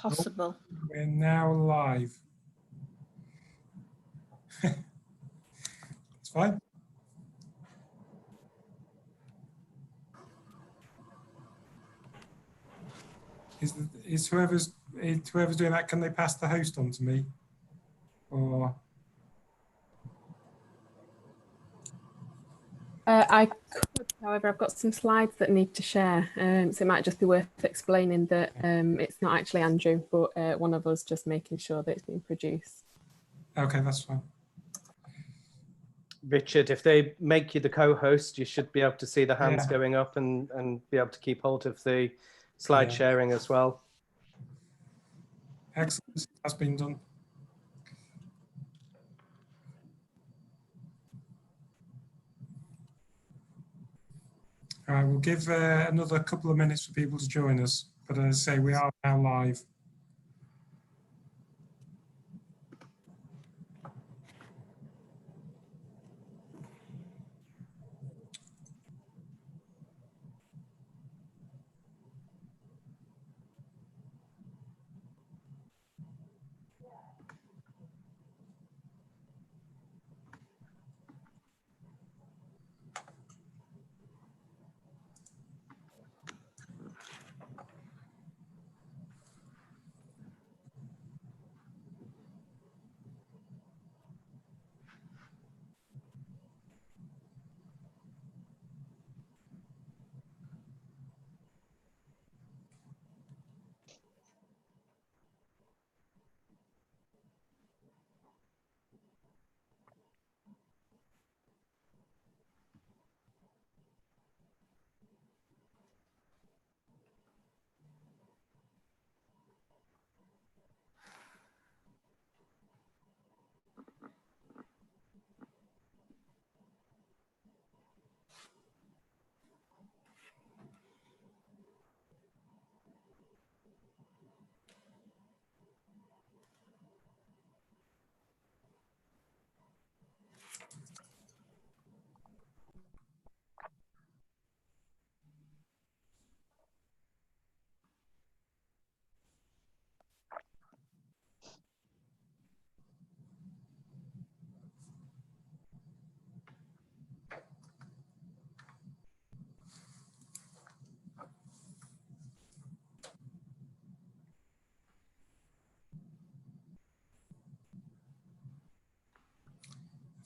possible. We're now live. It's fine. Is whoever's doing that, can they pass the host on to me? Or I could, however, I've got some slides that need to share, so it might just be worth explaining that it's not actually Andrew, but one of us just making sure that it's being produced. okay, that's fine. Richard, if they make you the co-host, you should be able to see the hands going up and be able to keep hold of the slide sharing as well. Excellent, that's been done. All right, we'll give another couple of minutes for people to join us, but as I say, we are now live.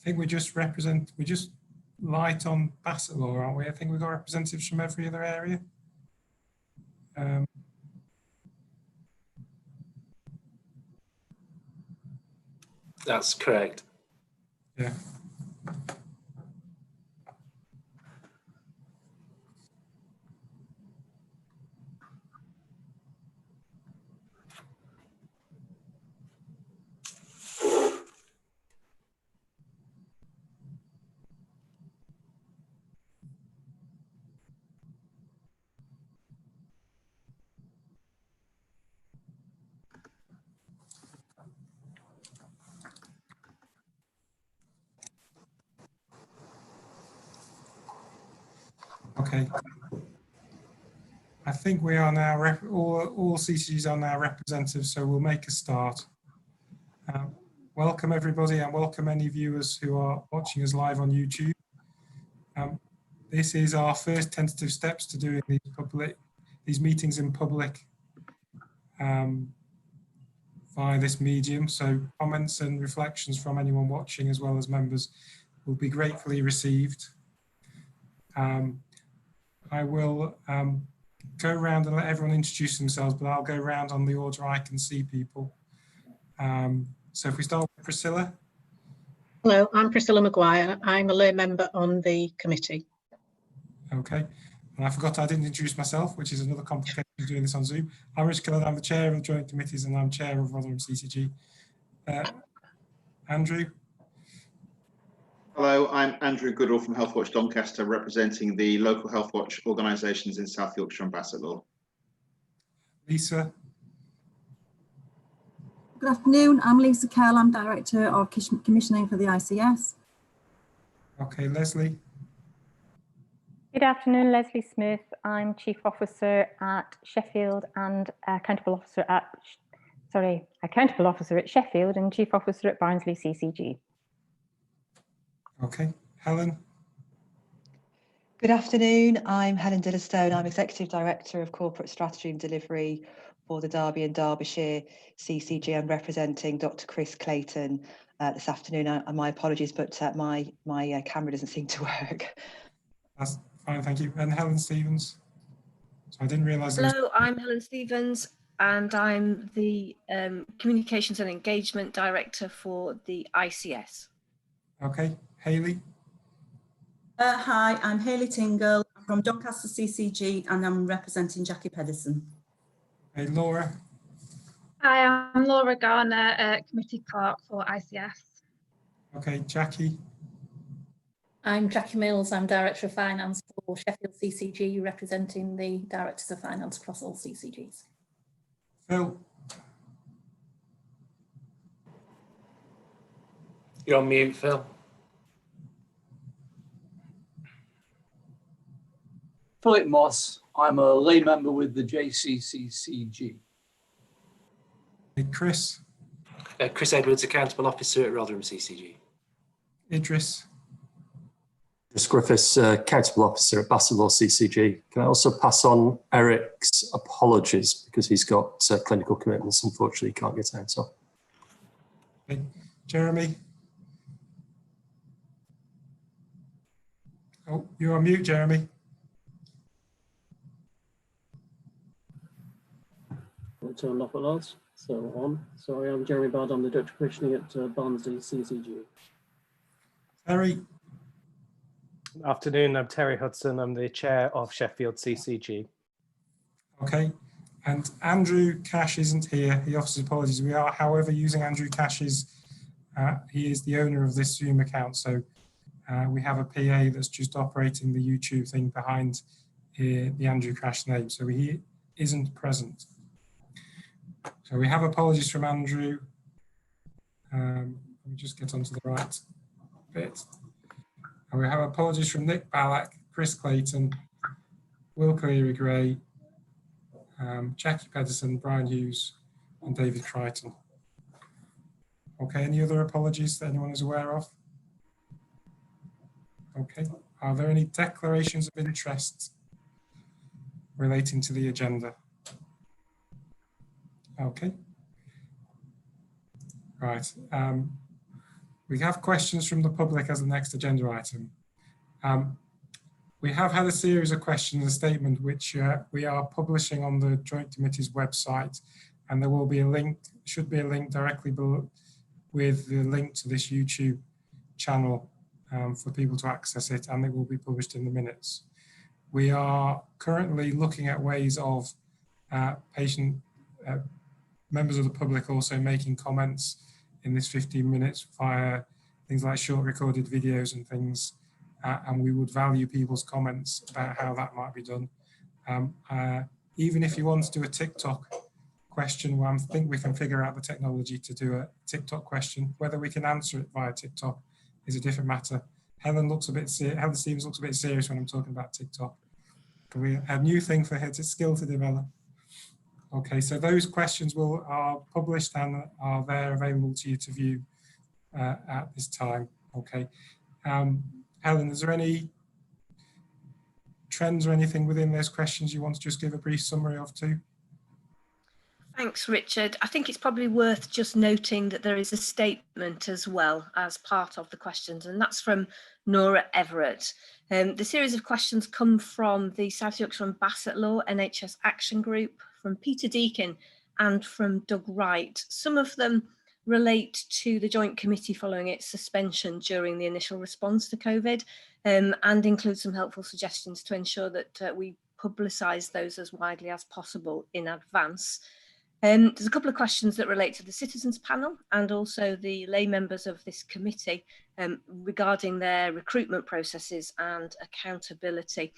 I think we're just light on Bassetlaw, aren't we? I think we've got representatives from every other area. That's correct. Yeah. Okay. I think we are now, all CCGs are now representatives, so we'll make a start. Welcome everybody, and welcome any viewers who are watching us live on YouTube. This is our first tentative steps to doing these meetings in public via this medium. So comments and reflections from anyone watching as well as members will be gratefully received. I will go around and let everyone introduce themselves, but I'll go around on the order I can see people. So if we start with Priscilla. Hello, I'm Priscilla Mcguire. I'm a lay member on the committee. Okay, and I forgot I didn't introduce myself, which is another complication of doing this on Zoom. I'm Rich Killard, I'm the chair of the Joint Committees and I'm chair of Rotherham CCG. Andrew. Hello, I'm Andrew Goodall from Healthwatch Doncaster, representing the local Healthwatch organisations in South Yorkshire and Bassetlaw. Lisa. Good afternoon, I'm Lisa Kell, I'm Director of Commissioning for the ICS. Okay, Leslie. Good afternoon, Leslie Smith. I'm Chief Officer at Sheffield and Accountable Officer at Accountable Officer at Sheffield and Chief Officer at Barnsley CCG. Okay, Helen. Good afternoon, I'm Helen Dillistone. I'm Executive Director of Corporate Strategy and Delivery for the Derby and Derbyshire CCG. I'm representing Dr. Chris Clayton this afternoon, and my apologies, but my camera doesn't seem to work. That's fine, thank you. And Helen Stevens. So I didn't realise. Hello, I'm Helen Stevens, and I'm the Communications and Engagement Director for the ICS. Okay, Hayley. Hi, I'm Hayley Tingle from Doncaster CCG, and I'm representing Jackie Pedersen. Hey, Laura. Hi, I'm Laura Garner, Committee Clerk for ICS. Okay, Jackie. I'm Jackie Mills, I'm Director of Finance for Sheffield CCG, representing the Directors of Finance across all CCGs. Phil. You're on mute, Phil. Philip Moss, I'm a lay member with the JCCCG. Hey, Chris. Chris Edwards, Accountable Officer at Rotherham CCG. Idris. Chris Griffiths, Accountable Officer at Bassetlaw CCG. Can I also pass on Eric's apologies because he's got clinical commitments, unfortunately he can't get out. So. Okay. Jeremy. Oh, you're on mute, Jeremy. Turned off at last, so on. Sorry, I'm Jeremy Bard, I'm the Director of Commissioning at Barnsley CCG. Terry. Afternoon, I'm Terry Hudson, I'm the Chair of Sheffield CCG. Okay, and Andrew Cash isn't here, he offers apologies. We are, however, using Andrew Cash's, he is the owner of this Zoom account, so we have a PA that's just operating the YouTube thing behind the Andrew Cash name, so he isn't present. So we have apologies from Andrew. Let me just get onto the right bit. And we have apologies from Nick Ballack, Chris Clayton, Will Cleary-Gray, Jackie Pedersen, Brian Hughes, and David Crichton. Okay, any other apologies that anyone is aware of? Okay, are there any declarations of interest relating to the agenda? Okay. Right. We have questions from the public as the next agenda item. We have had a series of questions and statement which we are publishing on the Joint Committee's website, and there will be a link, should be a link directly below with the link to this YouTube channel for people to access it, and it will be published in the minutes. We are currently looking at ways of members of the public also making comments in this 15 minutes via things like short recorded videos and things, and we would value people's comments about how that might be done. Even if you want to do a TikTok question, well, I think we can figure out the technology to do a TikTok question. Whether we can answer it via TikTok is a different matter. Helen Stevens looks a bit serious when I'm talking about TikTok. Can we a new thing for her to skill to develop? Okay, so those questions are published and are there available to you to view at this time. Okay, Helen, is there any trends or anything within those questions you want to just give a brief summary of too? Thanks, Richard. I think it's probably worth just noting that there is a statement as well as part of the questions, and that's from Nora Everett. The series of questions come from the South Yorkshire and Bassetlaw NHS Action Group, from Peter Deakin and from Doug Wright. Some of them relate to the Joint Committee following its suspension during the initial response to COVID, and include some helpful suggestions to ensure that we publicise those as widely as possible in advance. There's a couple of questions that relate to the citizens panel and also the lay members of this committee regarding their recruitment processes and accountability.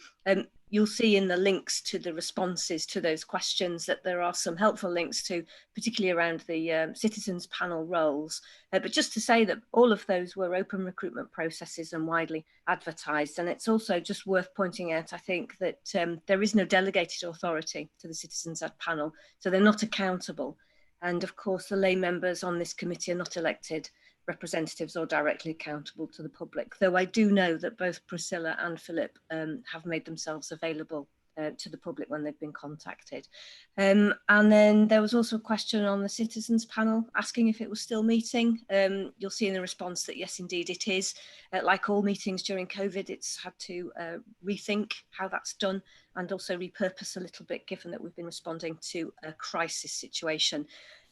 You'll see in the links to the responses to those questions that there are some helpful links to, particularly around the citizens panel roles. But just to say that all of those were open recruitment processes and widely advertised. And it's also just worth pointing out, I think, that there is no delegated authority to the citizens panel, so they're not accountable. And of course, the lay members on this committee are not elected representatives or directly accountable to the public, though I do know that both Priscilla and Philip have made themselves available to the public when they've been contacted. And then there was also a question on the citizens panel asking if it was still meeting. You'll see in the response that yes, indeed it is. Like all meetings during COVID, it's had to rethink how that's done and also repurpose a little bit, given that we've been responding to a crisis situation.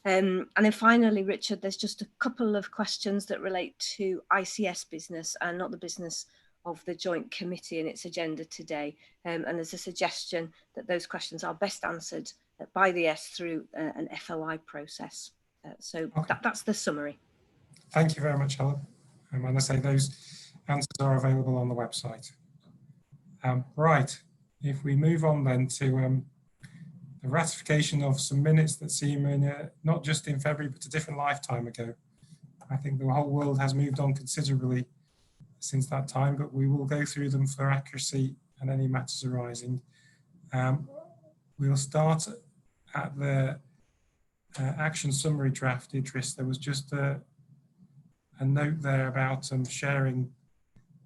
And then finally, Richard, there's just a couple of questions that relate to ICS business and not the business of the Joint Committee and its agenda today. And there's a suggestion that those questions are best answered by the S through an FOI process. So that's the summary. Thank you very much, Helen. And I say those answers are available on the website. Right, if we move on then to the ratification of some minutes that seem in, not just in February, but a different lifetime ago. I think the whole world has moved on considerably since that time, but we will go through them for accuracy and any matters arising. We'll start at the action summary draft, Idris. There was just a note there about sharing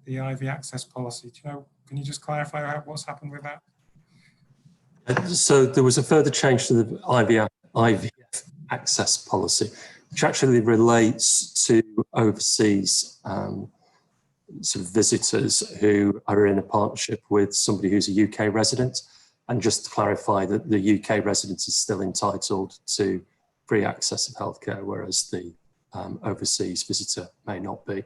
the IV access policy. Do you know, can you just clarify what's happened with that? So there was a further change to the IVF access policy, which actually relates to overseas sort of visitors who are in a partnership with somebody who's a UK resident. And just to clarify that the UK resident is still entitled to free access of healthcare, whereas the overseas visitor may not be.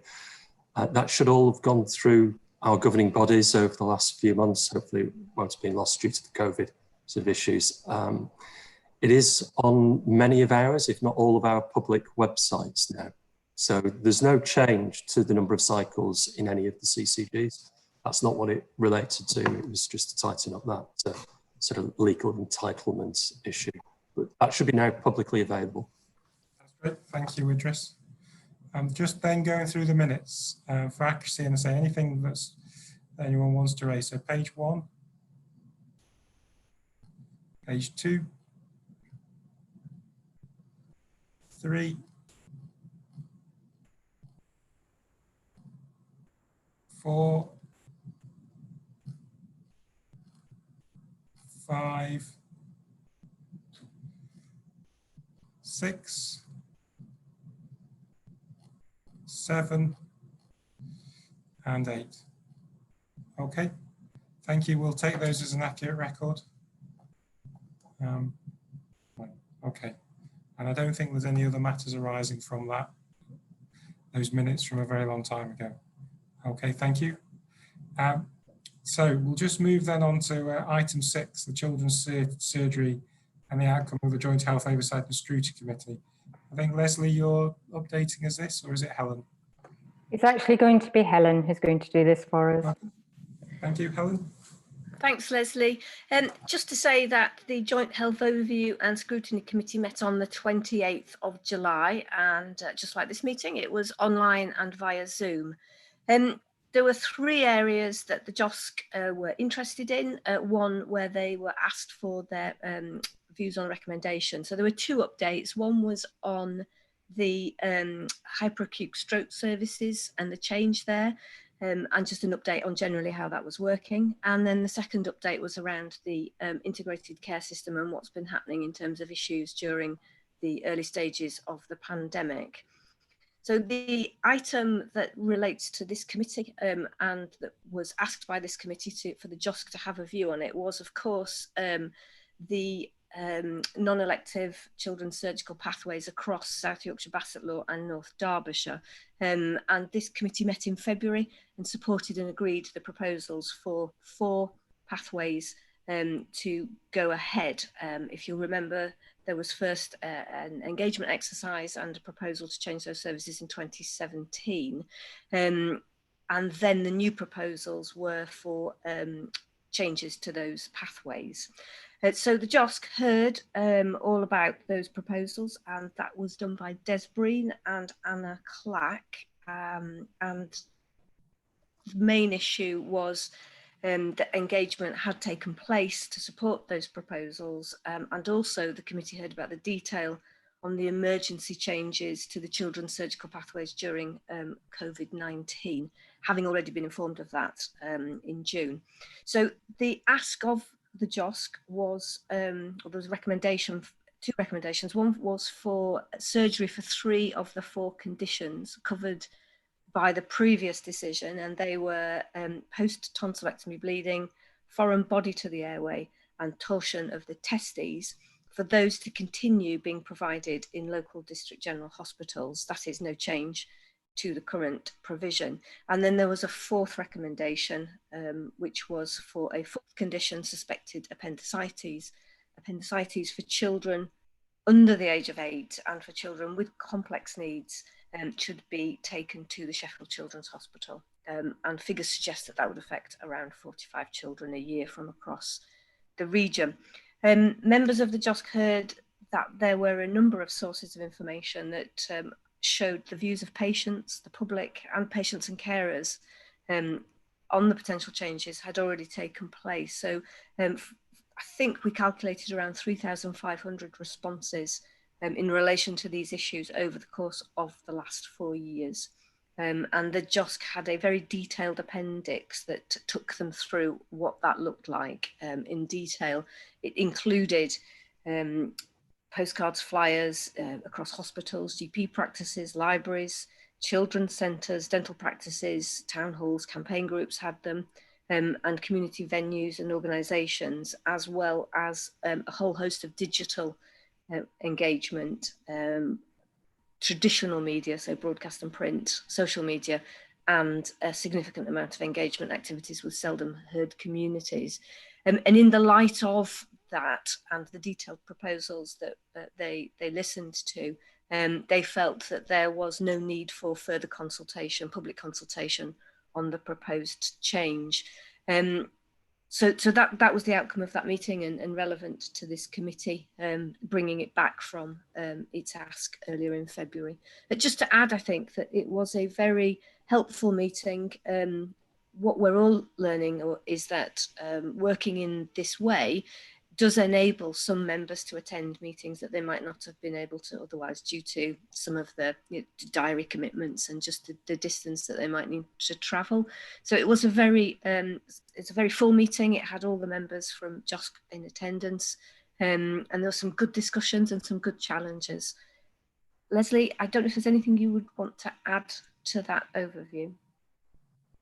That should all have gone through our governing bodies over the last few months. Hopefully it won't have been lost due to the COVID sort of issues. It is on many of ours, if not all of our public websites now. So there's no change to the number of cycles in any of the CCGs. That's not what it related to. It was just to tighten up that sort of legal entitlement issue. But that should be now publicly available. That's great. Thank you, Idris. Just then going through the minutes for accuracy and say anything that anyone wants to raise. So page 1, page 2, 3, 4, 5, 6, 7, and 8. Okay, thank you. We'll take those as an accurate record. Okay, and I don't think there's any other matters arising from those minutes from a very long time ago. Okay, thank you. So we'll just move then on to item 6, the Children's Surgery and the outcome of the Joint Health Oversight and Scrutiny Committee. I think, Leslie, you're updating us this, or is it Helen? It's actually going to be Helen who's going to do this for us. Okay. Thank you, Helen. Thanks, Leslie. Just to say that the Joint Health Overview and Scrutiny Committee met on the 28th of July, and just like this meeting, it was online and via Zoom. There were 3 areas that the JOSC were interested in. One where they were asked for their views on recommendation. So there were 2 updates. One was on the hyperacute stroke services and the change there, and just an update on generally how that was working. And then the second update was around the integrated care system and what's been happening in terms of issues during the early stages of the pandemic. So the item that relates to this committee and that was asked by this committee for the JOSC to have a view on it was, of course, the non-elective children's surgical pathways across South Yorkshire, Bassetlaw and North Derbyshire. And this committee met in February and supported and agreed the proposals for 4 pathways to go ahead. If you'll remember, there was first an engagement exercise and a proposal to change those services in 2017. And then the new proposals were for changes to those pathways. So the JOSC heard all about those proposals, and that was done by Des Breen and Anna Clack. And the main issue was that engagement had taken place to support those proposals, and also the committee heard about the detail on the emergency changes to the children's surgical pathways during COVID-19, having already been informed of that in June. So the ask of the JOSC was, there was a recommendation, two recommendations. One was for surgery for 3 of the 4 conditions covered by the previous decision, and they were post-tonsillectomy bleeding, foreign body to the airway, and torsion of the testes, for those to continue being provided in local district general hospitals. That is no change to the current provision. And then there was a 4th recommendation, which was for a 4th condition, suspected appendicitis for children under the age of 8 and for children with complex needs, should be taken to the Sheffield Children's Hospital. And figures suggest that that would affect around 45 children a year from across the region. Members of the JOSC heard that there were a number of sources of information that showed the views of patients, the public, and patients and carers on the potential changes had already taken place. So I think we calculated around 3,500 responses in relation to these issues over the course of the last 4 years. And the JOSC had a very detailed appendix that took them through what that looked like in detail. It included postcards, flyers across hospitals, GP practices, libraries, children's centres, dental practices, town halls, campaign groups had them, and community venues and organisations, as well as a whole host of digital engagement, traditional media, so broadcast and print, social media, and a significant amount of engagement activities with seldom heard communities. And in the light of that and the detailed proposals that they listened to, they felt that there was no need for further consultation, public consultation on the proposed change. So that was the outcome of that meeting and relevant to this committee, bringing it back from its ask earlier in February. But just to add, I think that it was a very helpful meeting. What we're all learning is that working in this way does enable some members to attend meetings that they might not have been able to otherwise due to some of the diary commitments and just the distance that they might need to travel. So it was a very, it's a very full meeting. It had all the members from JOSC in attendance, and there were some good discussions and some good challenges. Leslie, I don't know if there's anything you would want to add to that overview.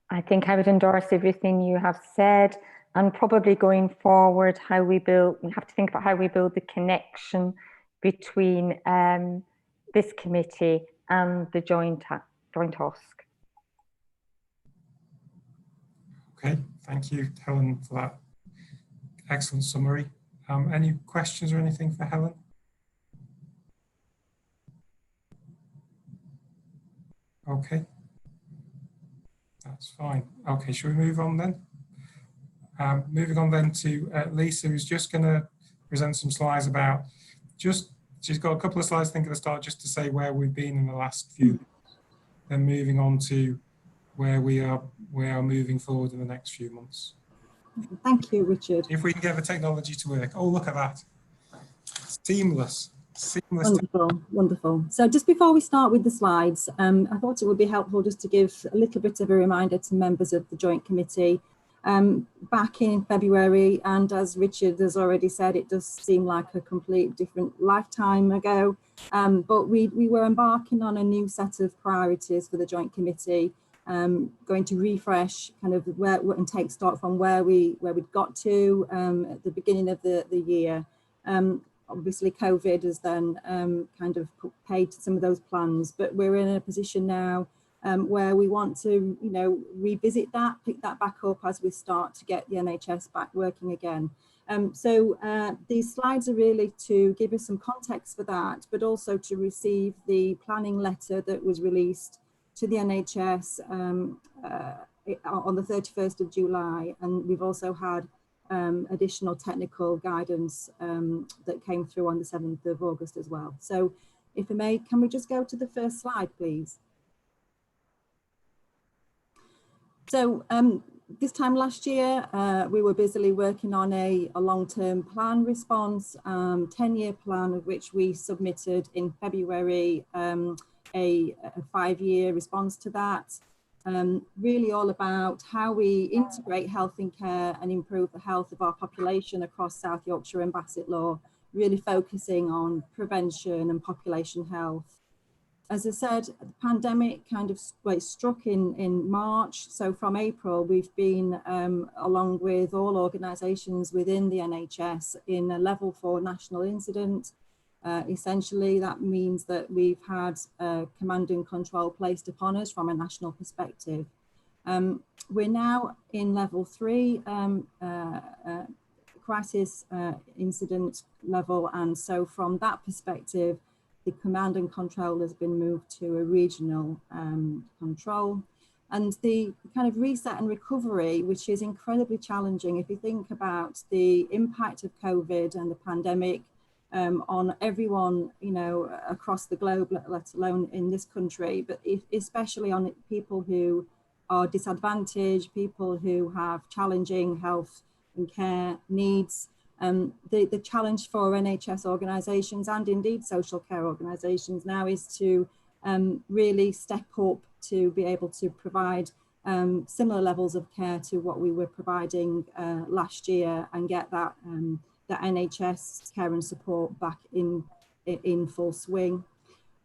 I think I would endorse everything you have said. And probably going forward, we have to think about how we build the connection between this committee and the joint OSC. Okay, thank you, Helen, for that excellent summary. Any questions or anything for Helen? Okay, that's fine. Okay, shall we move on then? Moving on then to Lisa, who's just going to present some slides about she's got a couple of slides I think at the start just to say where we've been in the last few, then moving on to where we are moving forward in the next few months. Thank you, Richard. If we can get the technology to work. Oh, look at that. Seamless. Wonderful, wonderful. So just before we start with the slides, I thought it would be helpful just to give a little bit of a reminder to members of the Joint Committee. Back in February, and as Richard has already said, it does seem like a complete different lifetime ago, but we were embarking on a new set of priorities for the Joint Committee, going to refresh kind of and take stock from where we'd got to at the beginning of the year. Obviously COVID has then kind of paid some of those plans, but we're in a position now where we want to, revisit that, pick that back up as we start to get the NHS back working again. So these slides are really to give us some context for that, but also to receive the planning letter that was released to the NHS on the 31st of July. And we've also had additional technical guidance that came through on the 7th of August as well. So if I may, can we just go to the first slide, please? So This time last year, we were busily working on a long-term plan response, 10-year plan, of which we submitted in February a 5-year response to that. Really all about how we integrate health and care and improve the health of our population across South Yorkshire and Bassetlaw, really focusing on prevention and population health. As I said, the pandemic kind of struck in March. So from April, we've been, along with all organisations within the NHS, in a level 4 national incident. Essentially, that means that we've had command and control placed upon us from a national perspective. We're now in level 3 crisis incident level, and so from that perspective, the command and control has been moved to a regional control. And the kind of reset and recovery, which is incredibly challenging if you think about the impact of COVID and the pandemic on everyone, you know, across the globe, let alone in this country, but especially on people who are disadvantaged, people who have challenging health and care needs. The challenge for NHS organisations and indeed social care organisations now is to really step up to be able to provide similar levels of care to what we were providing last year and get that the NHS care and support back in full swing.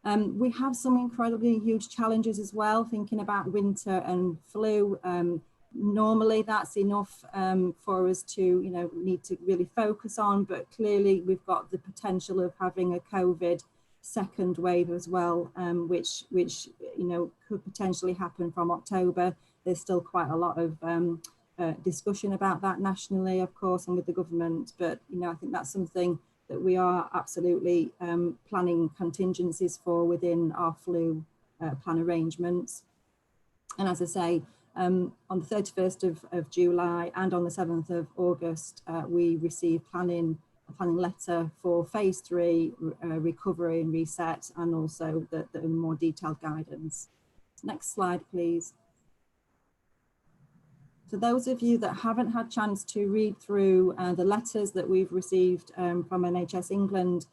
We have some incredibly huge challenges as well, thinking about winter and flu. Normally that's enough for us to, you know, need to really focus on, but clearly we've got the potential of having a COVID second wave as well, which you know, could potentially happen from October. There's still quite a lot of discussion about that nationally, of course, and with the government, but you know, I think that's something that we are absolutely planning contingencies for within our flu plan arrangements. And as I say, on the 31st of July and on the 7th of August, we received a planning letter for phase 3 recovery and reset, and also the more detailed guidance. Next slide, please. For those of you that haven't had a chance to read through the letters that we've received from NHS England,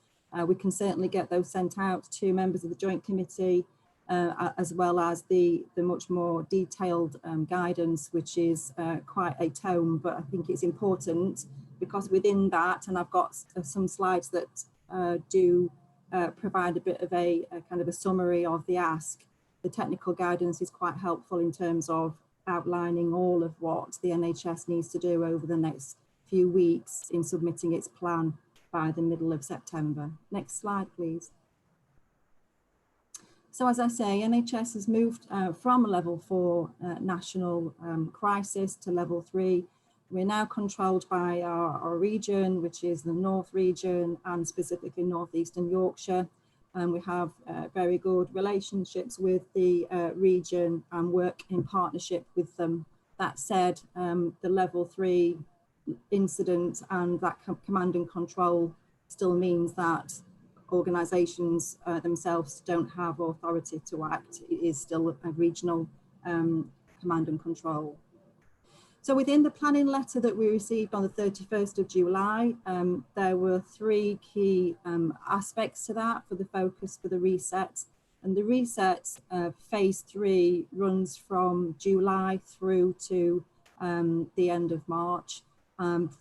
we can certainly get those sent out to members of the Joint Committee, as well as the much more detailed guidance, which is quite a tome, but I think it's important because within that, and I've got some slides that do provide a bit of a kind of a summary of the ask. The technical guidance is quite helpful in terms of outlining all of what the NHS needs to do over the next few weeks in submitting its plan by the middle of September. Next slide, please. So as I say, NHS has moved from a level 4 national crisis to level 3. We're now controlled by our region, which is the North region and specifically North Eastern Yorkshire. And we have very good relationships with the region and work in partnership with them. That said, the level 3 incident and that command and control still means that organisations themselves don't have authority to act. It is still a regional command and control. So within the planning letter that we received on the 31st of July, there were 3 key aspects to that for the focus for the reset. And the reset phase 3 runs from July through to the end of March.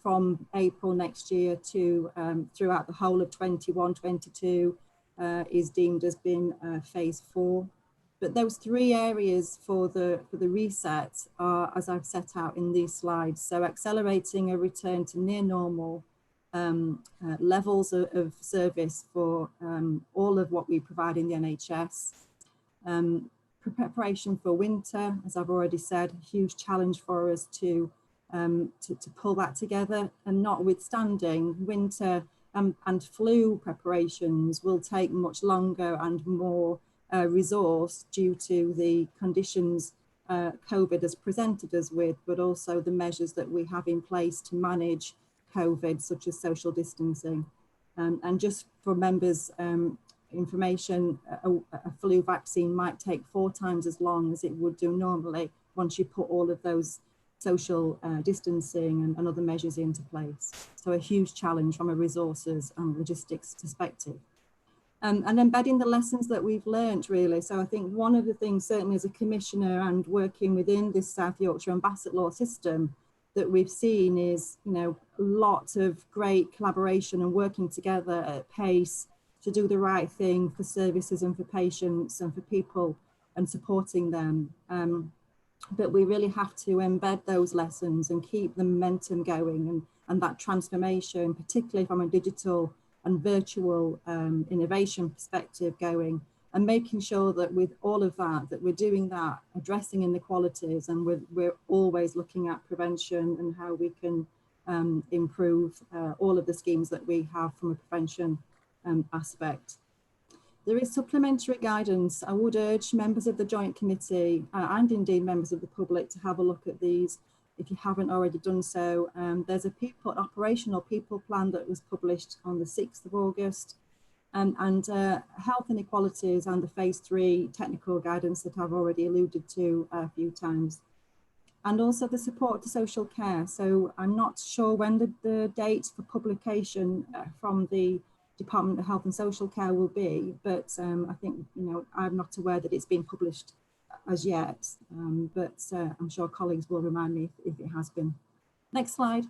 From April next year to throughout the whole of 21-22 is deemed as being phase 4. But those 3 areas for the reset are, as I've set out in these slides, so accelerating a return to near normal levels of service for all of what we provide in the NHS. Preparation for winter, as I've already said, a huge challenge for us to pull that together, and notwithstanding winter and flu preparations will take much longer and more resource due to the conditions COVID has presented us with, but also the measures that we have in place to manage COVID, such as social distancing. And just for members' information, a flu vaccine might take 4 times as long as it would do normally once you put all of those social distancing and other measures into place. So a huge challenge from a resources and logistics perspective. And embedding the lessons that we've learned, really. So I think one of the things, certainly as a commissioner and working within this South Yorkshire and Basset law system, that we've seen is, you know, a lot of great collaboration and working together at pace to do the right thing for services and for patients and for people and supporting them. But we really have to embed those lessons and keep the momentum going and that transformation, particularly from a digital and virtual innovation perspective going, and making sure that with all of that, that we're doing that, addressing inequalities, and we're always looking at prevention and how we can improve all of the schemes that we have from a prevention aspect. There is supplementary guidance. I would urge members of the Joint Committee and indeed members of the public to have a look at these if you haven't already done so. There's a operational people plan that was published on the 6th of August, and health inequalities and the phase 3 technical guidance that I've already alluded to a few times. And also the support to social care. So I'm not sure when the date for publication from the Department of Health and Social Care will be, but I think, you know, I'm not aware that it's been published as yet, but I'm sure colleagues will remind me if it has been. Next slide.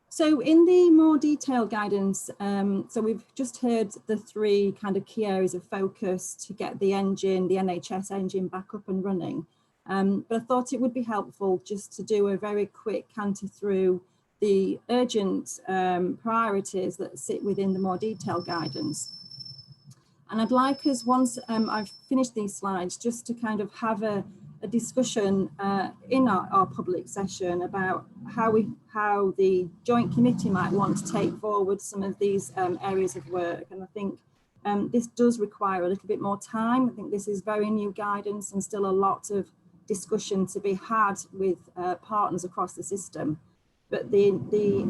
So in the more detailed guidance, so we've just heard the 3 kind of key areas of focus to get the engine, the NHS engine back up and running. But I thought it would be helpful just to do a very quick canter through the urgent priorities that sit within the more detailed guidance. And I'd like us, once I've finished these slides, just to kind of have a discussion in our public session about how the Joint Committee might want to take forward some of these areas of work. And I think this does require a little bit more time. I think this is very new guidance and still a lot of discussion to be had with partners across the system. But the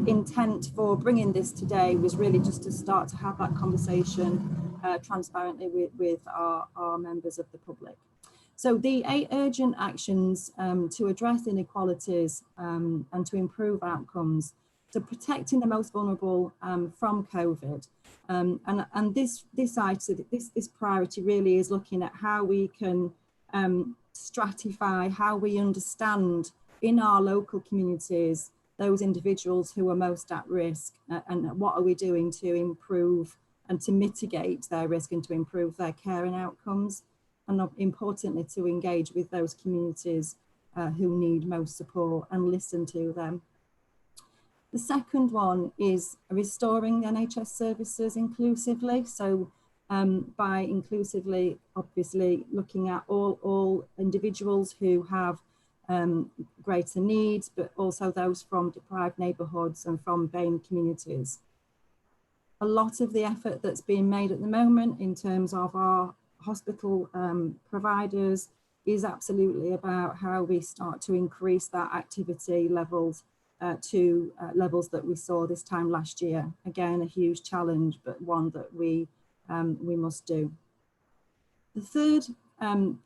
intent for bringing this today was really just to start to have that conversation transparently with our members of the public. So the 8 urgent actions to address inequalities and to improve outcomes, so protecting the most vulnerable from COVID. And this priority really is looking at how we can stratify, how we understand in our local communities those individuals who are most at risk, and what are we doing to improve and to mitigate their risk and to improve their care and outcomes, and importantly to engage with those communities who need most support and listen to them. The second one is restoring the NHS services inclusively. So by inclusively, obviously looking at all individuals who have greater needs, but also those from deprived neighbourhoods and from BAME communities. A lot of the effort that's being made at the moment in terms of our hospital providers is absolutely about how we start to increase that activity levels to levels that we saw this time last year. Again, a huge challenge, but one that we must do. The third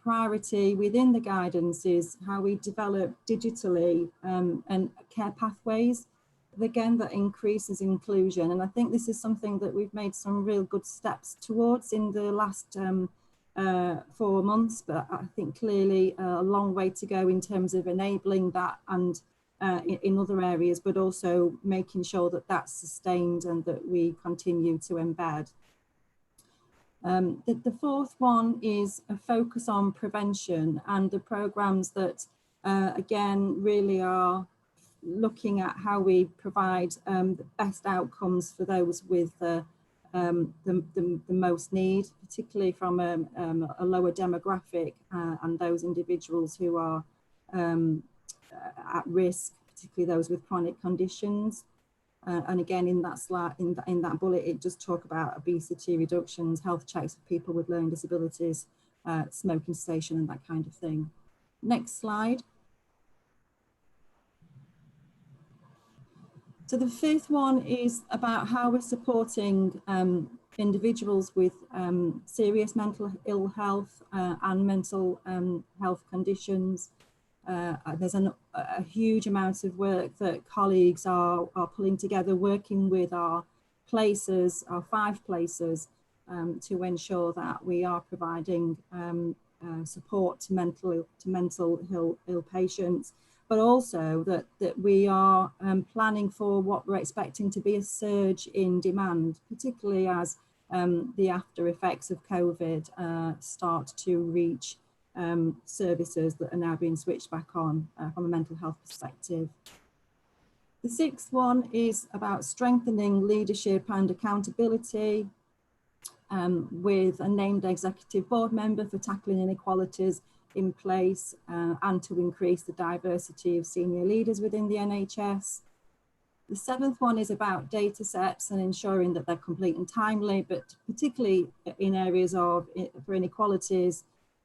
priority within the guidance is how we develop digitally and care pathways, again, that increases inclusion. And I think this is something that we've made some real good steps towards in the last 4 months, but I think clearly a long way to go in terms of enabling that and in other areas, but also making sure that that's sustained and that we continue to embed. The fourth one is a focus on prevention and the programs that, again, really are looking at how we provide the best outcomes for those with the most need, particularly from a lower demographic and those individuals who are at risk, particularly those with chronic conditions. And again, in that slide, in that bullet, it does talk about obesity reductions, health checks for people with learning disabilities, smoking cessation, and that kind of thing. Next slide. So the fifth one is about how we're supporting individuals with serious mental ill health and mental health conditions. There's a huge amount of work that colleagues are pulling together, working with our places, our 5 places, to ensure that we are providing support to mental ill patients, but also that we are planning for what we're expecting to be a surge in demand, particularly as the after effects of COVID start to reach services that are now being switched back on from a mental health perspective. The 6th one is about strengthening leadership and accountability with a named executive board member for tackling inequalities in place and to increase the diversity of senior leaders within the NHS. The 7th one is about data sets and ensuring that they're complete and timely, but particularly in areas of for inequalities,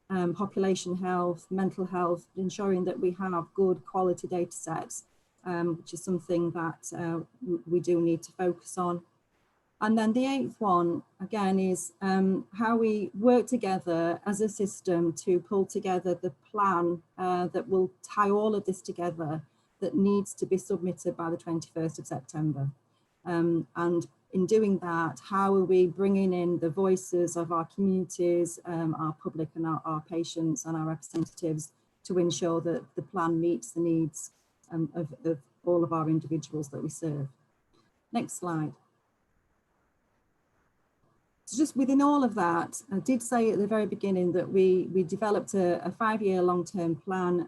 population health, mental health, ensuring that we have good quality data sets, which is something that we do need to focus on. And then the 8th one, again, is how we work together as a system to pull together the plan that will tie all of this together, that needs to be submitted by the 21st of September. And in doing that, how are we bringing in the voices of our communities, our public and our patients and our representatives to ensure that the plan meets the needs of all of our individuals that we serve. Next slide. So just within all of that, I did say at the very beginning that we developed a 5-year long-term plan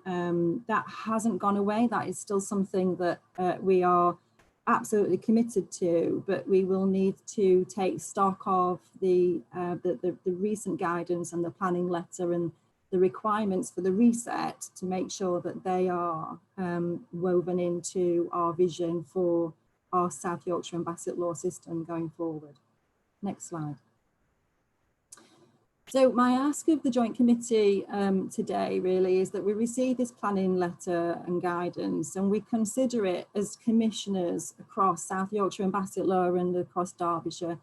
that hasn't gone away. That is still something that we are absolutely committed to, but we will need to take stock of the recent guidance and the planning letter and the requirements for the reset to make sure that they are woven into our vision for our South Yorkshire and Basset Law system going forward. Next slide. So my ask of the Joint Committee today really is that we receive this planning letter and guidance and we consider it as commissioners across South Yorkshire and Basset Law and across Derbyshire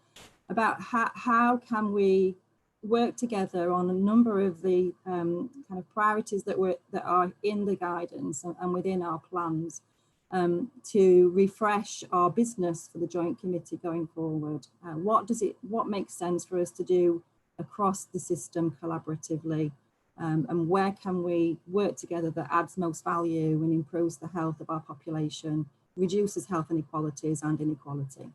about how can we work together on a number of the kind of priorities that are in the guidance and within our plans to refresh our business for the Joint Committee going forward. What makes sense for us to do across the system collaboratively, and where can we work together that adds most value and improves the health of our population, reduces health inequalities and inequality.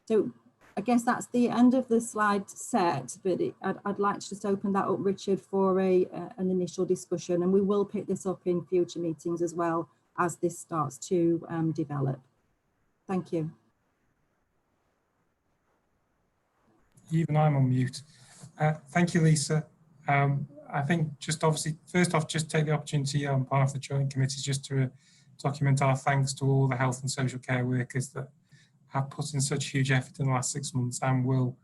So I guess that's the end of the slide set, but I'd like to just open that up, Richard, for an initial discussion, and we will pick this up in future meetings as well as this starts to develop. Thank you. Even I'm on mute. Thank you, Lisa. I think just obviously, first off, just take the opportunity on behalf of the Joint Committee just to document our thanks to all the health and social care workers that have put in such huge effort in the last 6 months and will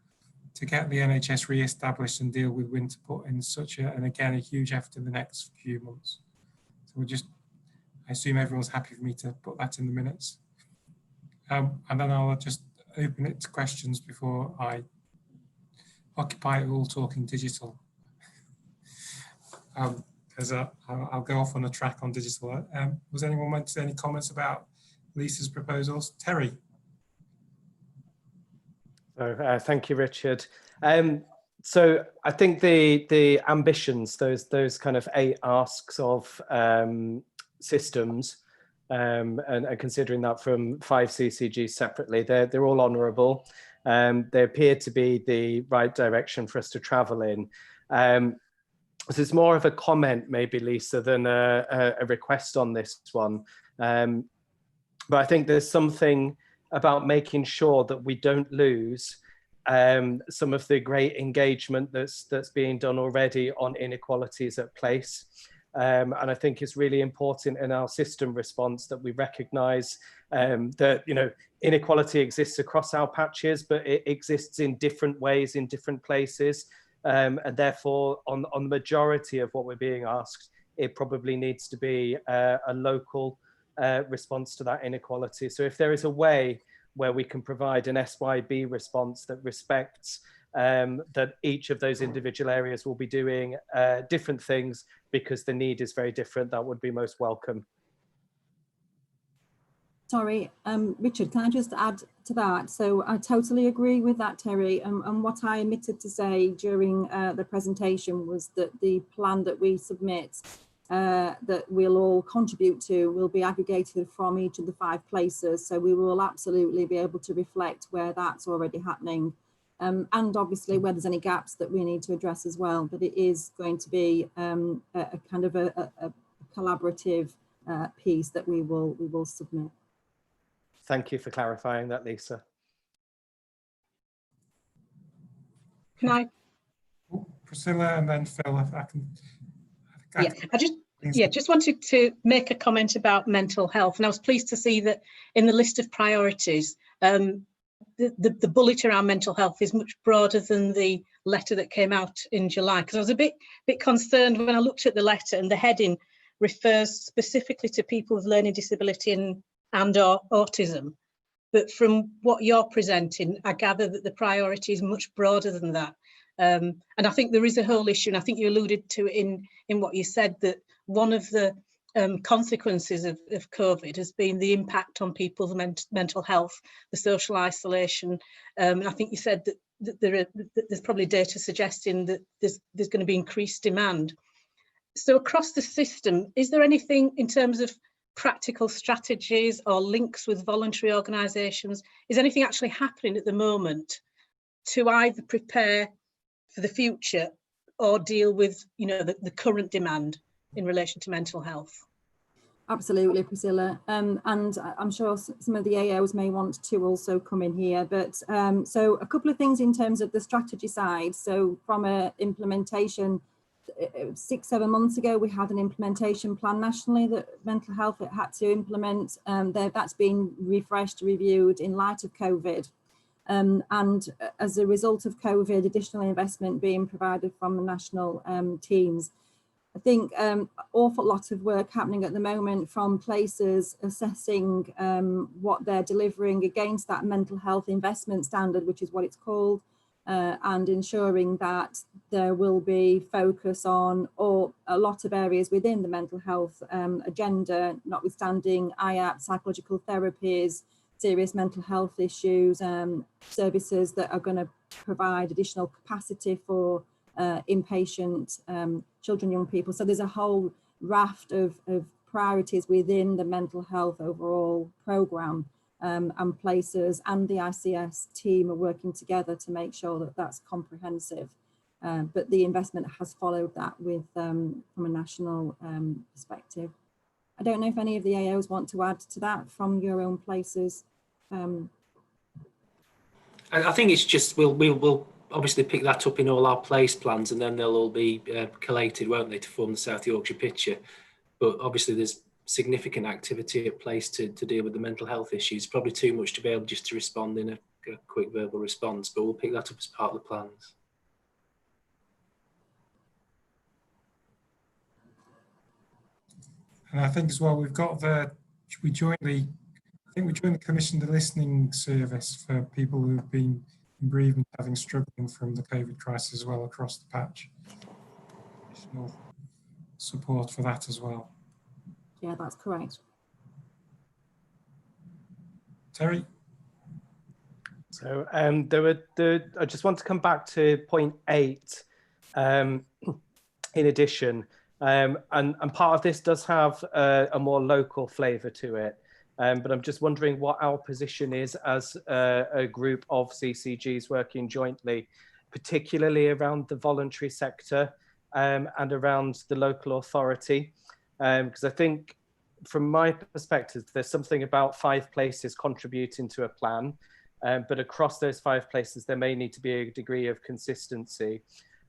to get the NHS re-established and deal with winter, put in such and again, a huge effort in the next few months. So we'll just, I assume everyone's happy for me to put that in the minutes. And then I'll just open it to questions before I occupy it all talking digital. Because I'll go off on a track on digital. Was anyone meant to say any comments about Lisa's proposals? Terry. Thank you, Richard. So I think the ambitions, those kind of 8 asks of systems, and considering that from 5 CCGs separately, they're all honourable. They appear to be the right direction for us to travel in. This is more of a comment, maybe, Lisa, than a request on this one. But I think there's something about making sure that we don't lose some of the great engagement that's being done already on inequalities at place. And I think it's really important in our system response that we recognise that, you know, inequality exists across our patches, but it exists in different ways in different places. And therefore, on the majority of what we're being asked, it probably needs to be a local response to that inequality. So if there is a way where we can provide an SYB response that respects that each of those individual areas will be doing different things because the need is very different, that would be most welcome. Sorry, Richard, can I just add to that? So I totally agree with that, Terry. And what I omitted to say during the presentation was that the plan that we submit that we'll all contribute to will be aggregated from each of the 5 places. So we will absolutely be able to reflect where that's already happening. And obviously where there's any gaps that we need to address as well. But it is going to be a kind of a collaborative piece that we will submit. Thank you for clarifying that, Lisa. Can I? Priscilla and then Phil, if I can. I just wanted to make a comment about mental health, and I was pleased to see that in the list of priorities, the bullet around mental health is much broader than the letter that came out in July, because I was a bit concerned when I looked at the letter, and the heading refers specifically to people with learning disability and or autism. But from what you're presenting, I gather that the priority is much broader than that. And I think there is a whole issue, and I think you alluded to it in what you said, that one of the consequences of COVID has been the impact on people's mental health, the social isolation. And I think you said that there's probably data suggesting that there's going to be increased demand. So across the system, is there anything in terms of practical strategies or links with voluntary organisations? Is anything actually happening at the moment to either prepare for the future or deal with, you know, the current demand in relation to mental health? Absolutely, Priscilla. And I'm sure some of the AOs may want to also come in here. But so a couple of things in terms of the strategy side. So from a implementation, 6-7 months ago, we had an implementation plan nationally that mental health had to implement. That's been refreshed, reviewed in light of COVID. And as a result of COVID, additional investment being provided from the national teams. I think awful lot of work happening at the moment from places assessing what they're delivering against that mental health investment standard, which is what it's called, and ensuring that there will be focus on a lot of areas within the mental health agenda, notwithstanding IAP, psychological therapies, serious mental health issues, services that are going to provide additional capacity for inpatient children, young people. So there's a whole raft of priorities within the mental health overall programme, and places and the ICS team are working together to make sure that that's comprehensive. But the investment has followed that with from a national perspective. I don't know if any of the AOs want to add to that from your own places. I think it's just we'll obviously pick that up in all our place plans, and then they'll all be collated, won't they, to form the South Yorkshire picture. But obviously there's significant activity at place to deal with the mental health issues. Probably too much to be able just to respond in a quick verbal response, but we'll pick that up as part of the plans. And I think as well, we joined the commission, the listening service for people who've been in bereavement, struggling from the COVID crisis as well across the patch. Additional support for that as well. Yeah, that's correct. Terry? So I just want to come back to point 8 in addition. And part of this does have a more local flavour to it. But I'm just wondering what our position is as a group of CCGs working jointly, particularly around the voluntary sector and around the local authority. Because I think from my perspective, there's something about 5 places contributing to a plan, but across those 5 places, there may need to be a degree of consistency.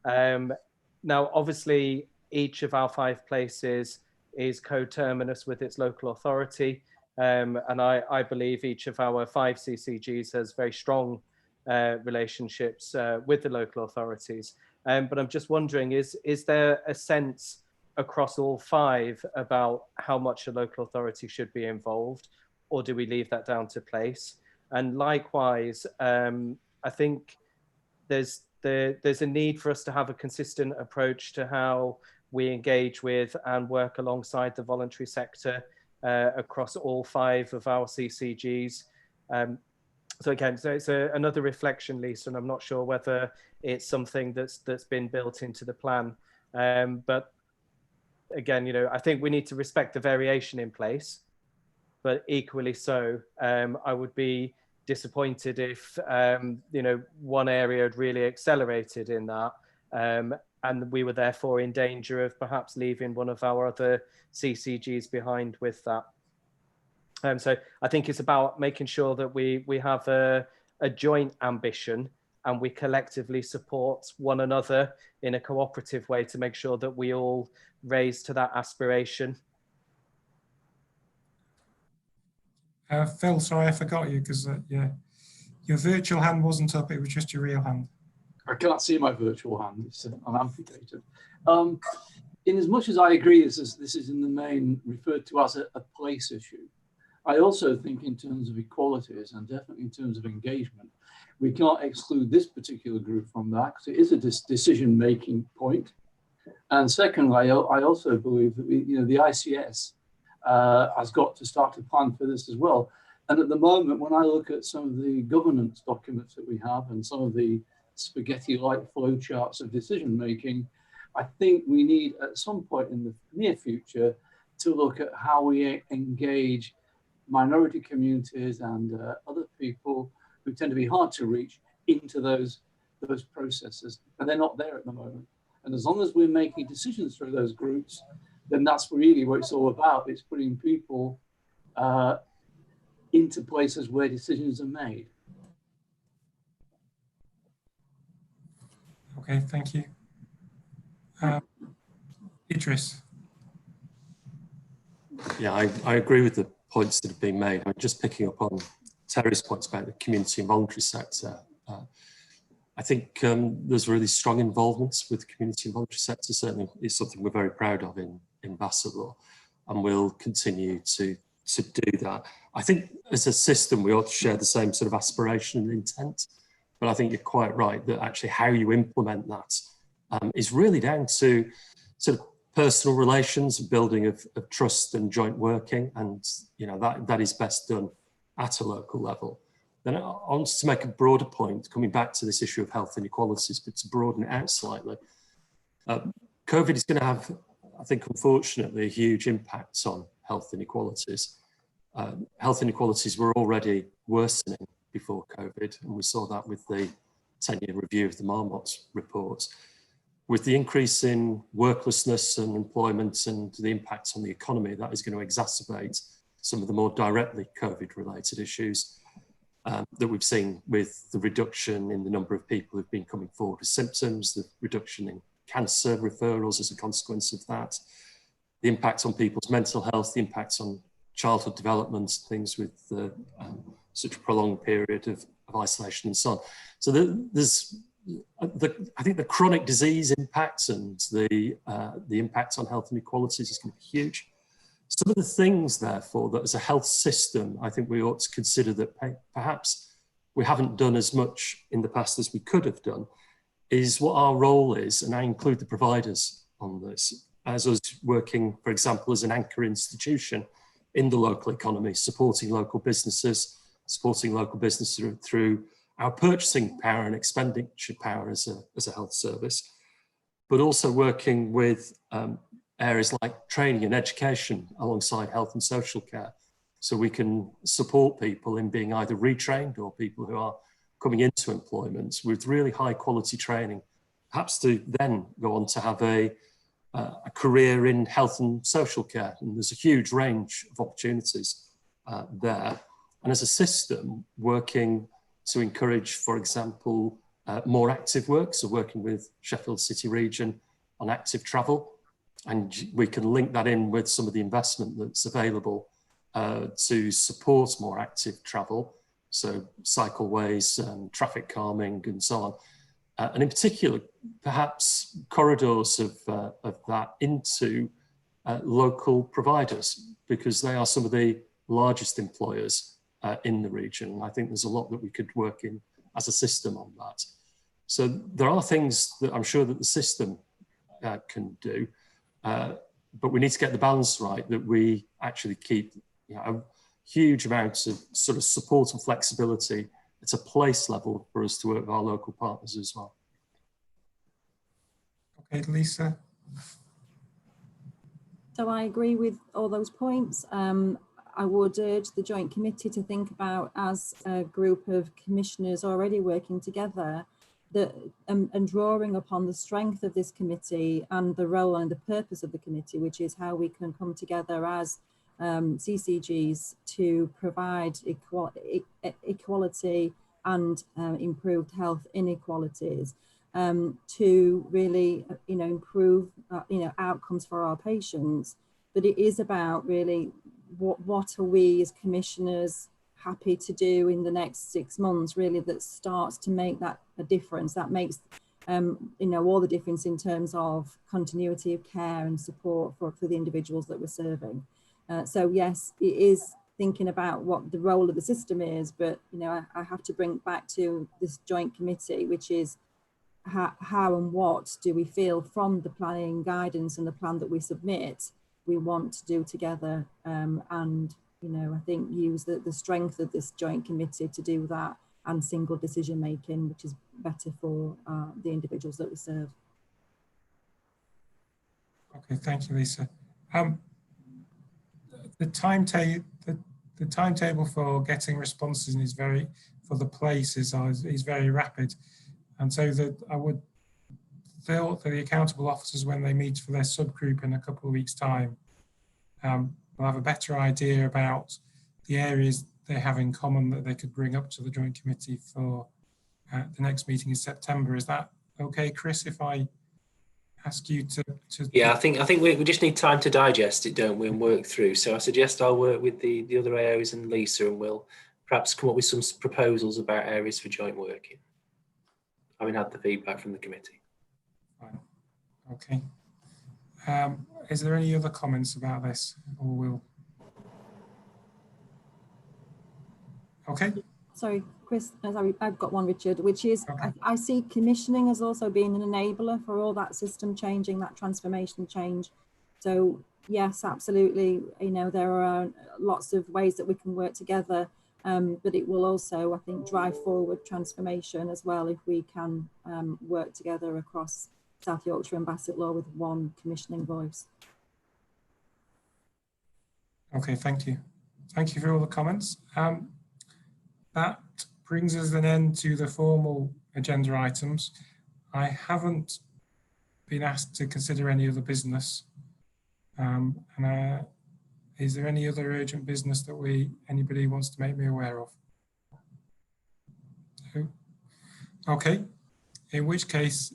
Now, obviously, each of our 5 places is coterminous with its local authority. And I believe each of our 5 CCGs has very strong relationships with the local authorities. But I'm just wondering, is there a sense across all 5 about how much a local authority should be involved, or do we leave that down to place? And likewise, I think there's a need for us to have a consistent approach to how we engage with and work alongside the voluntary sector across all 5 of our CCGs. So again, so it's another reflection, Lisa, and I'm not sure whether it's something that's been built into the plan. But again, you know, I think we need to respect the variation in place, but equally so, I would be disappointed if, you know, one area had really accelerated in that, and we were therefore in danger of perhaps leaving one of our other CCGs behind with that. So I think it's about making sure that we have a joint ambition and we collectively support one another in a cooperative way to make sure that we all raise to that aspiration. Phil, sorry, I forgot you because yeah, your virtual hand wasn't up, it was just your real hand. I can't see my virtual hand, I'm amputated. In as much as I agree this is in the main referred to as a place issue, I also think in terms of equalities and definitely in terms of engagement, we can't exclude this particular group from that because it is a decision-making point. And secondly, I also believe that the ICS has got to start to plan for this as well. And at the moment, when I look at some of the governance documents that we have and some of the spaghetti-like flowcharts of decision-making, I think we need at some point in the near future to look at how we engage minority communities and other people who tend to be hard to reach into those processes, and they're not there at the moment. And as long as we're making decisions through those groups, then that's really what it's all about. It's putting people into places where decisions are made. Okay, thank you. Idris. Yeah, I agree with the points that have been made. I'm just picking up on Terry's points about the community and voluntary sector. I think there's really strong involvement with the community and voluntary sector. Certainly, it's something we're very proud of in Bassetlaw, and we'll continue to do that. I think as a system, we ought to share the same sort of aspiration and intent, but I think you're quite right that actually how you implement that is really down to sort of personal relations, building of trust and joint working, and that is best done at a local level. Then I want to make a broader point, coming back to this issue of health inequalities, but to broaden it out slightly. COVID is going to have, I think, unfortunately, a huge impact on health inequalities. Health inequalities were already worsening before COVID, and we saw that with the 10-year review of the Marmot report. With the increase in worklessness and employment and the impact on the economy, that is going to exacerbate some of the more directly COVID-related issues that we've seen, with the reduction in the number of people who've been coming forward with symptoms, the reduction in cancer referrals as a consequence of that, the impact on people's mental health, the impact on childhood development, things with such a prolonged period of isolation and so on. So I think the chronic disease impact and the impact on health inequalities is going to be huge. Some of the things, therefore, that as a health system, I think we ought to consider that perhaps we haven't done as much in the past as we could have done, is what our role is, and I include the providers on this, as us working, for example, as an anchor institution in the local economy, supporting local businesses through our purchasing power and expenditure power as a health service, but also working with areas like training and education alongside health and social care, so we can support people in being either retrained or people who are coming into employment with really high quality training, perhaps to then go on to have a career in health and social care. And there's a huge range of opportunities there. And as a system, working to encourage, for example, more active work, so working with Sheffield City Region on active travel, and we can link that in with some of the investment that's available to support more active travel, so cycleways, traffic calming and so on. and in particular, perhaps corridors of that into local providers, because they are some of the largest employers in the region. And I think there's a lot that we could work in as a system on that. So there are things that I'm sure that the system can do, but we need to get the balance right, that we actually keep a huge amounts of sort of support and flexibility at a place level for us to work with our local partners as well. Okay, Lisa. So I agree with all those points. I would urge the Joint Committee to think about, as a group of commissioners already working together, that and drawing upon the strength of this committee and the role and the purpose of the committee, which is how we can come together as CCGs to provide equality and improved health inequalities, to really improve outcomes for our patients. But it is about really what are we as commissioners happy to do in the next 6 months, really, that starts to make that a difference, that makes all the difference in terms of continuity of care and support for the individuals that we're serving. So yes, it is thinking about what the role of the system is, but I have to bring it back to this joint committee, which is how and what do we feel from the planning guidance and the plan that we submit we want to do together, and I think use the strength of this joint committee to do that, and single decision making, which is better for the individuals that we serve. Okay, thank you, Lisa. The timetable for getting responses is for the places is very rapid, and so that I would feel that the accountable officers, when they meet for their subgroup in a couple of weeks' time, will have a better idea about the areas they have in common that they could bring up to the Joint Committee for the next meeting in September. Is that okay, Chris, if I ask you to Yeah, I think we just need time to digest it, don't we, and work through. So I suggest I'll work with the other areas and Lisa, and we'll perhaps come up with some proposals about areas for joint working, having had the feedback from the committee. Fine. Okay. Is there any other comments about this, or will? Okay. Sorry, Chris, I've got one, Richard, which is, okay. I see commissioning as also being an enabler for all that system changing, that transformation change. So yes, absolutely, there are lots of ways that we can work together, but it will also, I think, drive forward transformation as well if we can work together across South Yorkshire and Bassetlaw with one commissioning voice. Okay, thank you. Thank you for all the comments. That brings us an end to the formal agenda items. I haven't been asked to consider any other business. Is there any other urgent business that anybody wants to make me aware of? No? Okay, in which case,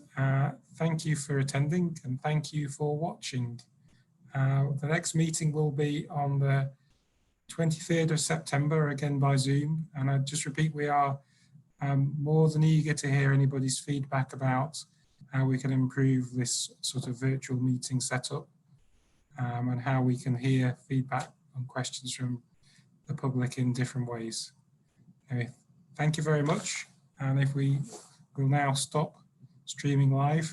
thank you for attending and thank you for watching. The next meeting will be on the 23rd of September, again by Zoom. And I just repeat, we are more than eager to hear anybody's feedback about how we can improve this sort of virtual meeting setup, and how we can hear feedback and questions from the public in different ways. Anyway, thank you very much. And if we will now stop streaming live.